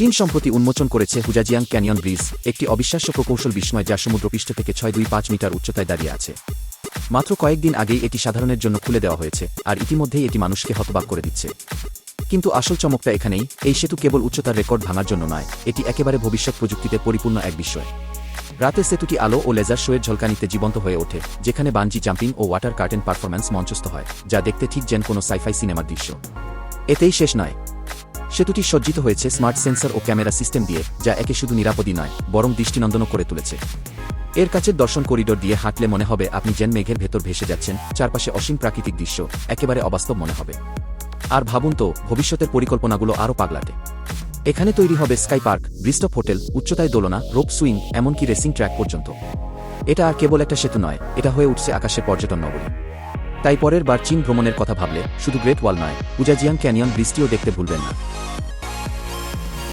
চীন সম্প্রতি উন্মোচন করেছে হুজাজিয়াং ক্যানিয়ন ব্রিজ, একটি অবিশ্বাস্য প্রকৌশল বিস্ময় যা সমুদ্রপৃষ্ঠ থেকে 625 মিটার উচ্চতায় দাঁড়িয়ে আছে। মাত্র কয়েকদিন আগেই এটি সাধারণের জন্য খুলে দেওয়া হয়েছে, আর ইতিমধ্যেই এটি মানুষকে হতবাক করে দিচ্ছে। কিন্তু আসল চমকটা এখানেই, এই সেতু কেবল উচ্চতার রেকর্ড ভাঙার জন্য নয়, এটি একেবারে ভবিষ্যৎ প্রযুক্তিতে পরিপূর্ণ এক বিস্ময়। রাতে সেতুটি আলো ও লেজার শোয়ের ঝলকানিতে জীবন্ত হয়ে ওঠে, যেখানে বানজি জাম্পিং ও ওয়াটার কার্টেন পারফরম্যান্স মঞ্চস্থ হয়, যা দেখতে ঠিক যেন কোনো সাইফাই সিনেমার দৃশ্য। এতেই শেষ নয়, সেতুটি সজ্জিত হয়েছে স্মার্ট সেন্সর ও ক্যামেরা সিস্টেম দিয়ে, যা একে শুধু নিরাপদই নয়, বরং দৃষ্টিনন্দনও করে তুলেছে। এর কাছের দর্শন করিডোর দিয়ে হাঁটলে মনে হবে আপনি যেন মেঘের ভেতর ভেসে যাচ্ছেন, চারপাশে অসীম প্রাকৃতিক দৃশ্য, একেবারে অবাস্তব মনে হবে। আর ভাবুন তো, ভবিষ্যতের পরিকল্পনাগুলো আরও পাগলাটে। এখানে তৈরি হবে স্কাই পার্ক, ব্রিজটপ হোটেল, উচ্চতায় দোলনা, রোপ সুইং, এমনকি রেসিং ট্র্যাক পর্যন্ত। এটা আর কেবল একটা সেতু নয়, এটা হয়ে উঠছে আকাশের পর্যটন নগরী। তাই পরের বার চীন ভ্রমণের কথা ভাবলে শুধু গ্রেট ওয়াল নয়, হুজাজিয়াং ক্যানিয়ন ব্রিজটিও দেখতে ভুলবেন না।